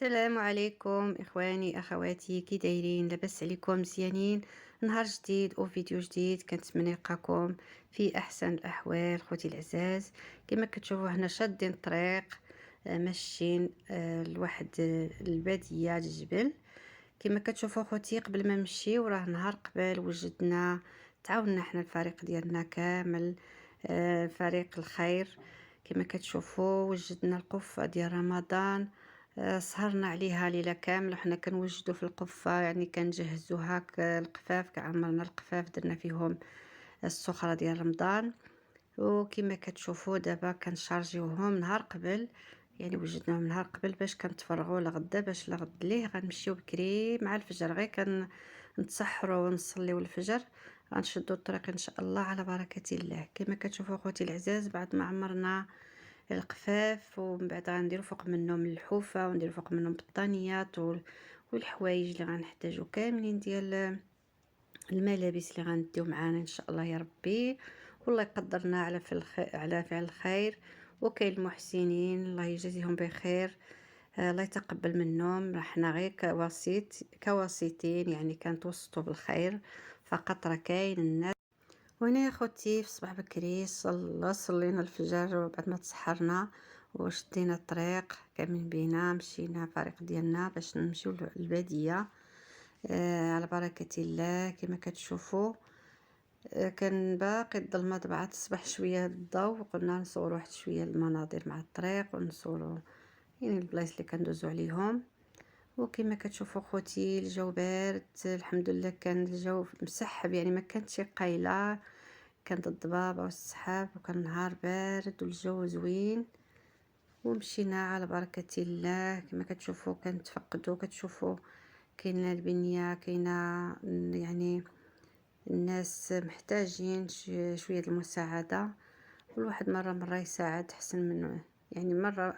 السلام عليكم اخواني اخواتي، كي دايرين؟ لاباس عليكم؟ مزيانين؟ نهار جديد وفيديو جديد، كنتمنى يلقاكم في احسن الاحوال. خوتي العزاز، كما كتشوفوا هنا شادين الطريق، ماشيين لواحد الباديه الجبل. كما كتشوفوا خوتي، قبل ما نمشيو راه نهار قبل وجدنا، تعاوننا حنا الفريق ديالنا كامل، فريق الخير. كما كتشوفوا وجدنا القفة ديال رمضان، سهرنا عليها ليلة كاملة وحنا كنوجدوا في القفة، يعني كنجهزوها القفاف، كعمرنا القفاف درنا فيهم السخرة ديال رمضان. وكما كتشوفوا دابا كنشارجيوهم نهار قبل، يعني وجدناهم نهار قبل باش كنتفرغوا لغدا، باش لغد ليه غنمشيو بكري مع الفجر، غير كنتسحروا ونصليو الفجر، غنشدوا الطريق ان شاء الله على بركه الله. كما كتشوفوا اخوتي العزاز، بعد ما عمرنا القفاف ومن بعد غنديروا فوق منهم اللحوفه ونديروا فوق منهم بطانيات والحوايج اللي غنحتاجو كاملين، ديال الملابس اللي غنديو معانا ان شاء الله يا ربي. والله يقدرنا على على فعل الخير. وكاين المحسنين الله يجازيهم بخير، الله يتقبل منهم، حنا غير كواسطين، يعني كنتوسطوا بالخير فقط. راه كاين الناس. وهنا يا خوتي في الصباح بكري صلينا الفجر، وبعد ما تسحرنا وشدينا الطريق كاملين بينا، مشينا فريق ديالنا باش نمشيو للباديه، على بركه الله. كما كتشوفوا كان باقي الظلمه بعد تصبح شويه الضوء، وقلنا نصوروا واحد شويه المناظر مع الطريق، ونصوروا يعني البلايص اللي كندوزو عليهم. وكما كتشوفوا خوتي الجو بارد الحمد لله، كان الجو مسحب، يعني ما كانتش قايله، كانت الضبابه والسحاب، وكان نهار بارد والجو زوين. ومشينا على بركه الله. كما كتشوفوا كنتفقدوا، كتشوفوا كاينه البنيه، كاينه يعني الناس محتاجين شويه المساعده، والواحد مره يساعد حسن من، يعني مره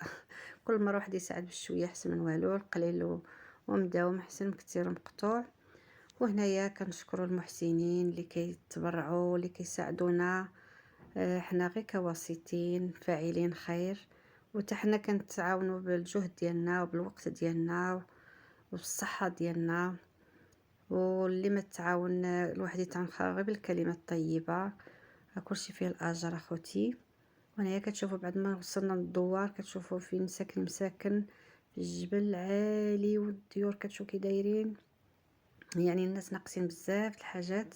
كل مره واحد يساعد بشويه حسن من والو، القليل ومداوم احسن من كثير مقطوع. وهنايا كنشكروا المحسنين اللي كيتبرعوا واللي كيساعدونا، حنا غير كواسطين فاعلين خير، وتا حنا كنتعاونوا بالجهد ديالنا وبالوقت ديالنا وبالصحه ديالنا. واللي ما تعاون الواحد يتعاون غير بالكلمه الطيبه، كلشي فيه الاجر اخوتي. وهنايا كتشوفوا بعد ما وصلنا للدوار، كتشوفوا فين ساكن مساكن في الجبل العالي، والديور كتشوفوا كي دايرين، يعني الناس ناقصين بزاف الحاجات،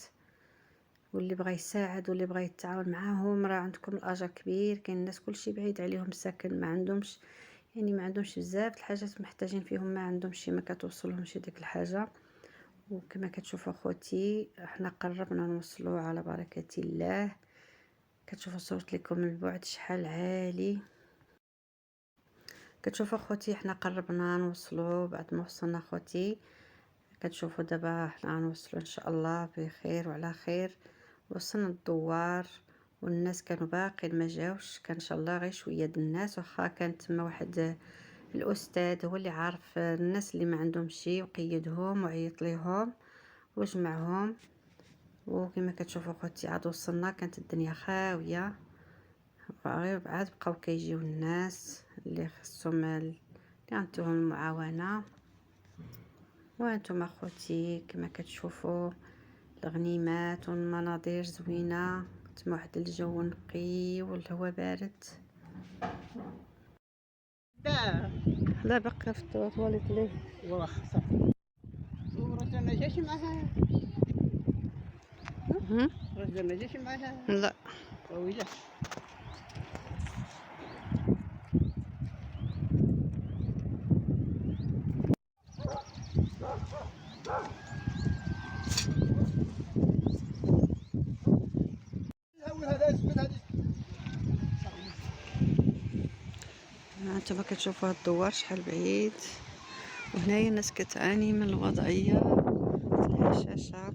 واللي بغى يساعد واللي بغى يتعاون معاهم راه عندكم الاجر كبير. كاين الناس كلشي بعيد عليهم ساكن، ما عندهمش، يعني ما عندهمش بزاف الحاجات محتاجين فيهم، ما عندهمش، ما كتوصلهمش ديك الحاجه. وكما كتشوفوا اخوتي احنا قربنا نوصلوا على بركه الله. كتشوفوا صورت لكم البعد شحال عالي. كتشوفوا اخوتي احنا قربنا نوصلوا، بعد ما وصلنا اخوتي كتشوفوا دابا احنا غنوصلوا ان شاء الله بخير وعلى خير. وصلنا الدوار والناس كانوا باقي ما جاوش، كان ان شاء الله غير شويه د الناس، واخا كان تما واحد الاستاذ هو اللي عارف الناس اللي ما عندهم شي، وقيدهم وعيط ليهم وجمعهم. وكما كتشوفوا اخوتي عاد وصلنا، كانت الدنيا خاويه، غير عاد بقاو كيجيو الناس اللي خصهم اللي عندهم المعاونه. وانتم اخوتي كما كتشوفوا الغنيمات والمناظر زوينه، تما واحد الجو نقي والهواء بارد. لا بقى في الطواليت ليه والله صافي. ورجل ما جاش معاها، رجل ما جاش معاها. لا ويلاه. انتما كتشوفوا هاد الدوار شحال بعيد، وهنايا الناس كتعاني من الوضعيه الهشاشه.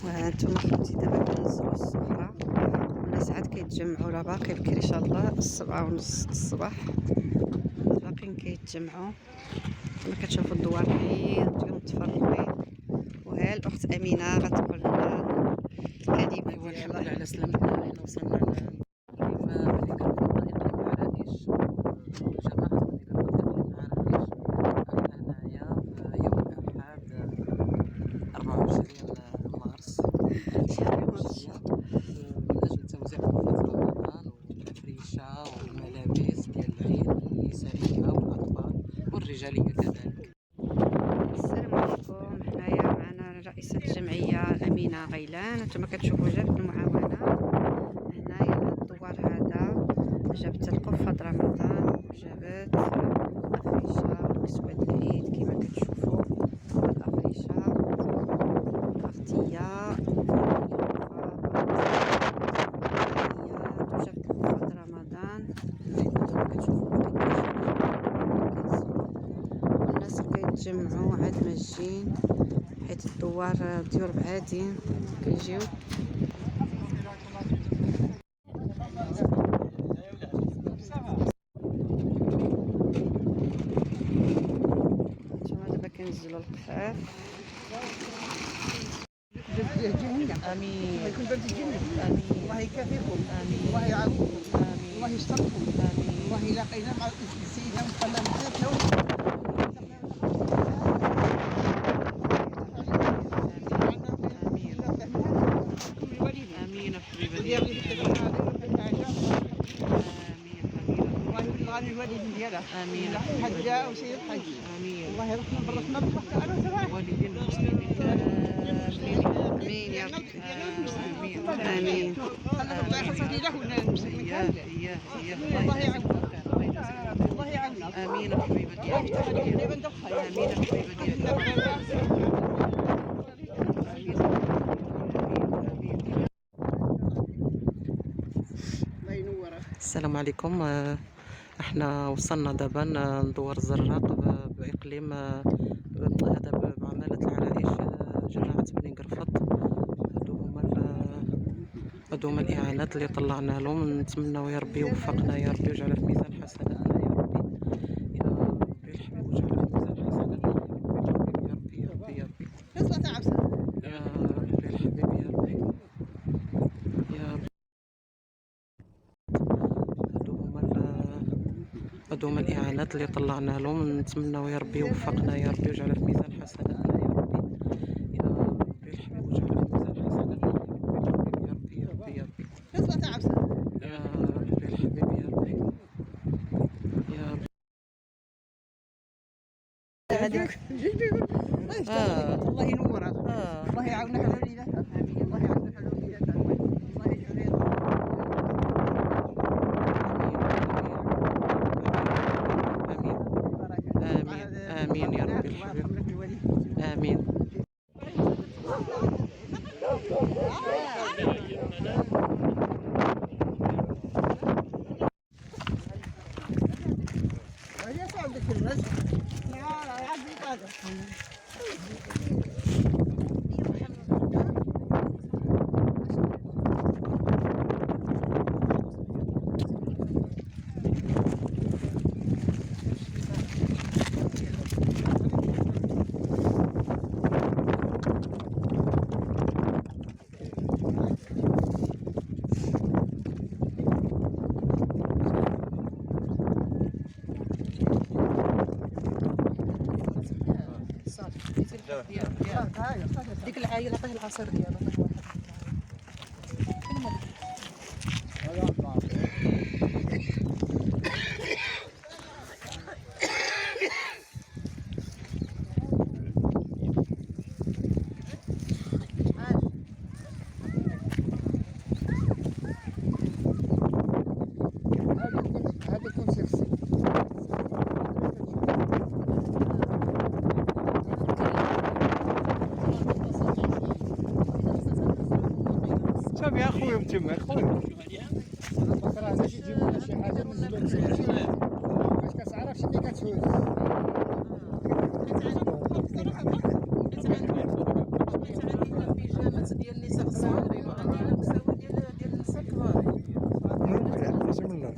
وهانتوما اخوتي دابا كنزلوا السفره، والناس عاد كيتجمعوا، راه باقي بكري ان شاء الله 7:30 الصباح، باقيين كيتجمعوا. كما كتشوفوا الدوار بعيد، انتم متفرقين، وهذه الأخت أمينة غتقول لنا الكلمة ايوا الحمد ديالها. لله على سلامتنا. هنا وصلنا لإقليم بني قرفاط، إقليم العرائش. جماعة بني قرفاط إقليم العرائش. رانا هنايا في يوم الأحد 24 مارس 2024 من أجل توزيع وجبات رمضان والأفريشة والملابس ديال العيد النسائية والأطفال والرجالية كذلك. السلام عليكم، حنايا معنا رئيسة الجمعية أمينة غيلان. نتوما كتشوفوا جابت المعاونة هنايا لهاد الدوار هذا، جابت القفة د رمضان وجابت الأفريشة والكسوة د العيد كما كتشوفوا. الأفريشة الأغطية وجابت القفة د رمضان كما كتشوفوا. الناس كيتجمعوا عاد ما جايين حيت الدوار ديور بعادين كيجيو. نتوما دابا كنزلوا القفاف. آمين يكون باب الجنة. آمين الله يكافئكم. آمين الله يعاونكم. آمين الله يستركم. آمين الله يلاقينا مع سيدنا محمد بخير. آمين حبيبة وديال ديالي. الله يرضى الوالدين ديالها. آمين حجة وسيد الحج. آمين الله يرحمنا بالرحمة بالرحمة على سواء. والدين المسلمين. آمين يا ربي. آمين. الله يحفظ له المسلمين إياه كاملين. إياه إياه. الله يعاوننا. الله يعاوننا. آمين حبيبة ديالي. آمين حبيبة ديالي. الله ينورك. السلام عليكم. احنا وصلنا دابا ندور الزراق باقليم هذا بعمالة العرائش. جماعة بني قرفط هادو هما الاعانات اللي طلعنا لهم. نتمنوا يا ربي يوفقنا يا ربي ويجعلها في ميزان حسناتنا يا ربي. يا ربي الحبيب وجعلها في ميزان حسناتنا يا ربي يا ربي يا ربي يا ربي الحبيب يا ربي يا ربي. هادو هما الاعانات اللي طلعنا لهم. نتمنوا يا ربي يوفقنا يا ربي ويجعلها في ميزان حسناتنا يا ربي. يا ربي الحبيب وجعلها في ميزان حسناتنا يا ربي يا ربي يا ربي يا ربي الحبيب يا ربي يا ربي. هذيك الله ينورك. الله يعاونك على وليداتك. الله يعاونك على وليداتك. الله يجعل آمين يا ربي الحبيب آمين. ديك العايله عطيه العصير ديالو عطيه شوف يا اخوي متم اخوي بكره علاش يجيبوا لنا شي حاجه من الزبل باش كتعرفش اللي كتهز البيجامات ديال النساء الصغيرين وعندنا المساوي ديال النساء الكبار. ممكن احسن منها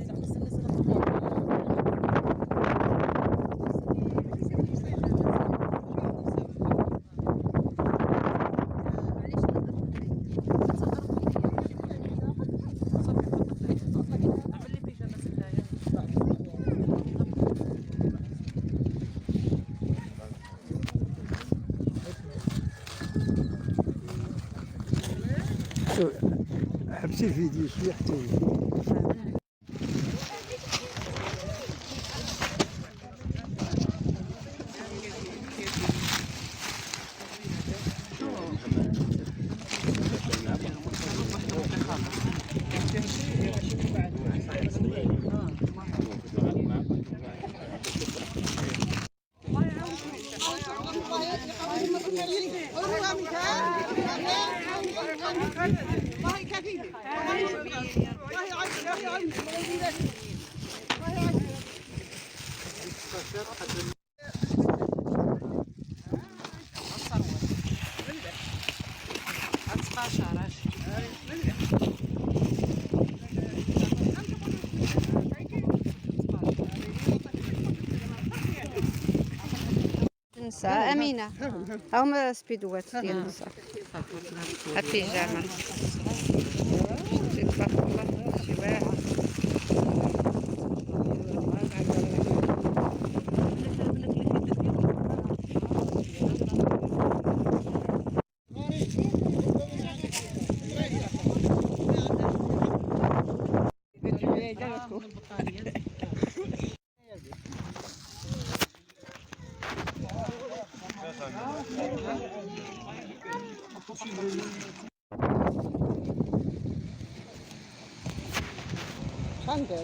شفتي الفيديو شويه حتى هي. نساء امينه هاهما سبيدوات ديال النساء البيجامه تبارك الله شي واحد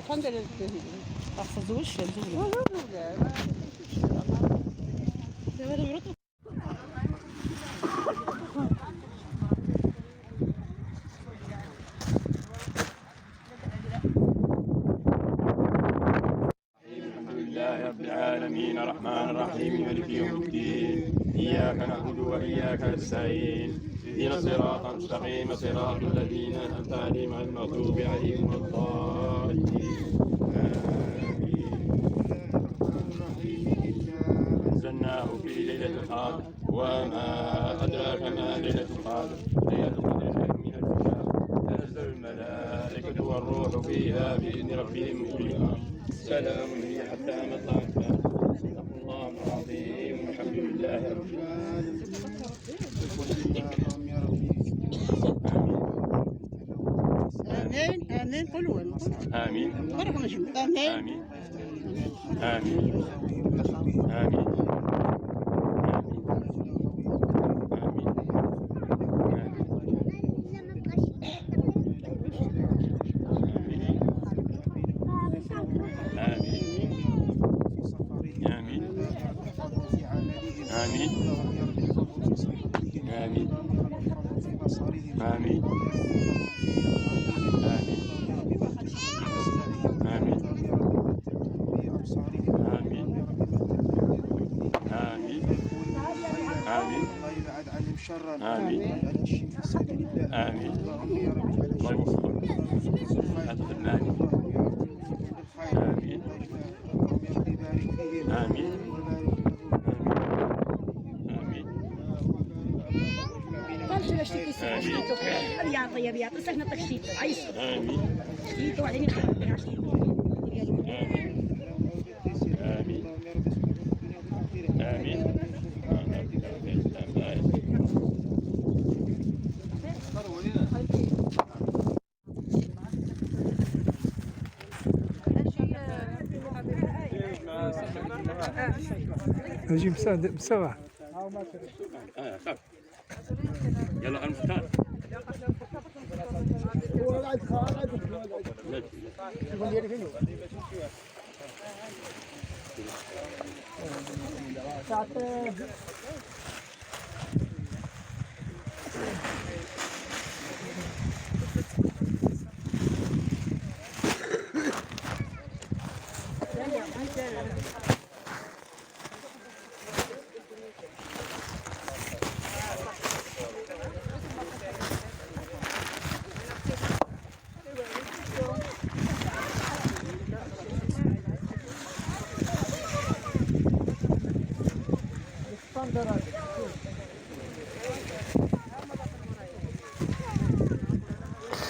شندل أخذوش رب العالمين الرحمن الرحيم مالك يوم الدين إياك نعبد وإياك نستعين اهدنا الصراط المستقيم صراط الذين أنعمت عليهم غير المغضوب عليهم ولا الضالين أنزلناه في ليلة القدر وما أدراك ما ليلة القدر ليلة القدر خير من ألف شهر تنزل الملائكة والروح فيها بإذن ربهم من كل أمر سلام هي حتى مطلع الفجر صدق الله العظيم والحمد لله رب العالمين. آمين آمين قولوا آمين بارك الله فيك آمين آمين آمين آمين نجيب بسرعة. يلا المختار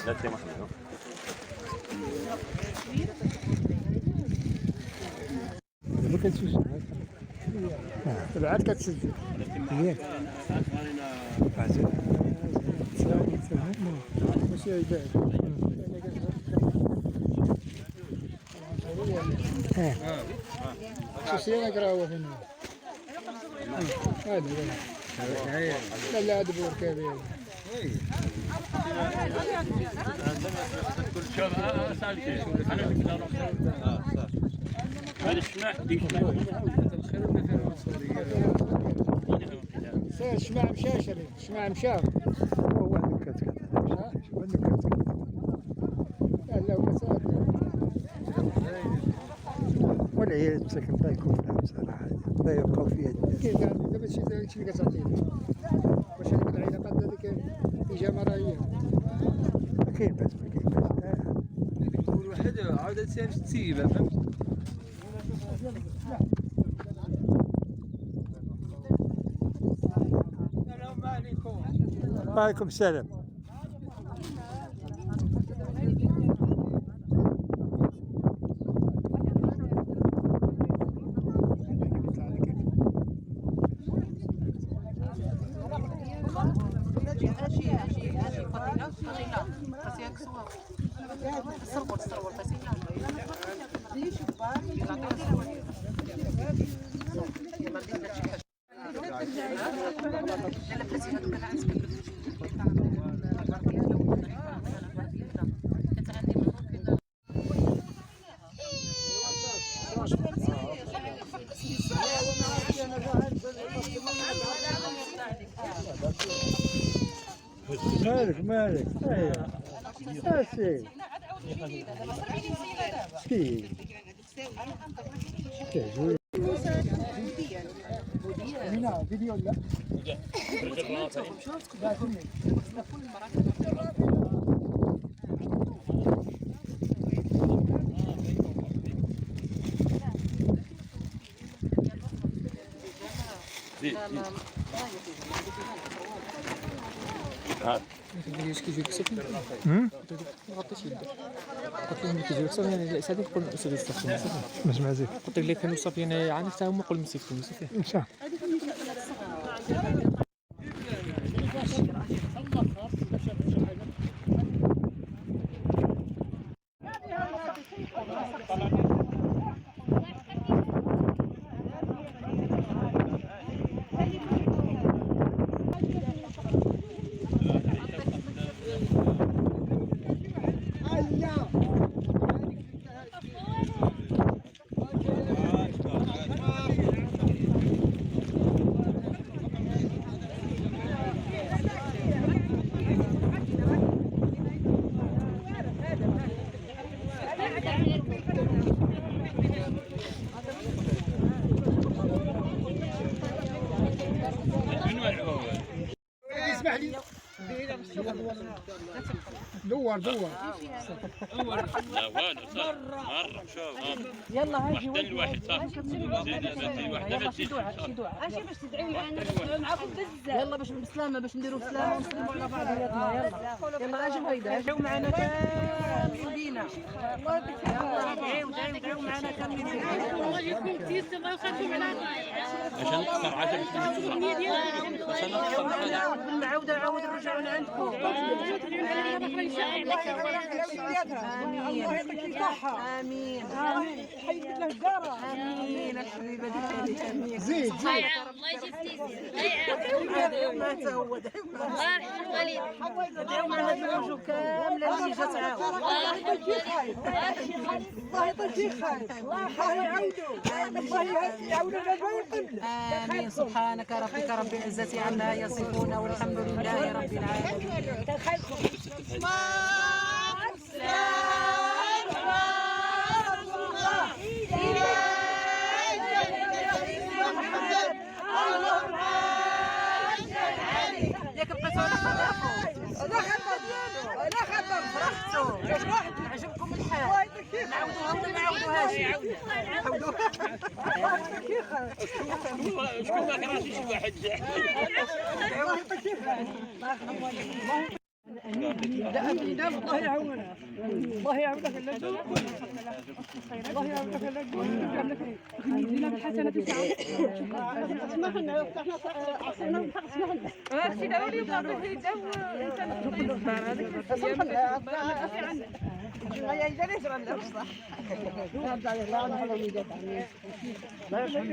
لا تسمح لنا ما كتسجل بعد كتسجل ياك ماشي عيب شو نقرأ هنا هذا لا لا دبور كبير شمع مشاشري شمع مشاف هو النكت شو النكت لا لا وكسر ولا هي تسكن لا يكون لها بصراحة لا يبقى فيها كيف دابا شي اللي كتعطيه واش هذيك العلاقات هذيك إجابة رأيية ما كاين باس ما كاين باس كل واحد عاود تسيبها فهمت. وعليكم السلام مالك ايوه ماشي كيف هنا فيديو ولا ايش كيجيك سكن؟ غطيت يدك قلت لهم كيجيك صافي يعني صافي قول مسك يستخدم صافي ما سمعتي قلت لك كانوا صافي انا عارف حتى هما قول مسكتهم صافي ان شاء اسمح لي دور لا والو صار مرة شوف يلا هاجي واحدة لواحد صافي زيد واحدة ما تزيدش ماشي باش تدعيو معنا معاكم بزاف يلا باش بالسلامة باش نديروا بسلامة ونسلموا على بعضياتنا يلا يلا اجيو هيدا اجيو معنا كاملين الله يديك يلا دعيو معنا كاملين والله يكون تيسر الله يخليكم معنا عشان نقصر 10 نعاود نرجعوا لعندكم الله يعطيك الصحة آمين آمين حيد له الدارة آمين الحبيبة ديالي آمين زيد الله يجزيك ما تعود الله يرحم الوالدين دعوا معنا الزوج كاملة اللي جات عاود الله يرحم الوالدين الله يعطيك خير الله يعاودوا الله يعاودوا الرجل آمين سبحانك ربك رب العزة عما يصفون والحمد لله رب العالمين ياك بقيتو انا خطر فرحتو عجبكم الحال نعاودوها ولا نعاودوهاش شكون ما كرهش شي واحد الله يعاونك الله يعاونك الله يعاونك لنا بالحسنة اسمح لنا احنا عصينا اسمح لنا سي داولي بابا هذيك يا إدريس راه بصح لا نحن وليدات عمي لا يرحم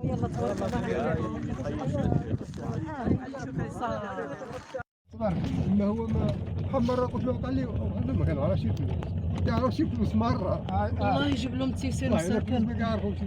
يلا تبارك صبر ما هو ما مرة قلت له قال لي هذا ما كان عارف شي فلوس تعرف شي فلوس مرة الله يجيب لهم التيسير والله إلا مساكن. فلوس ما كيعرفوش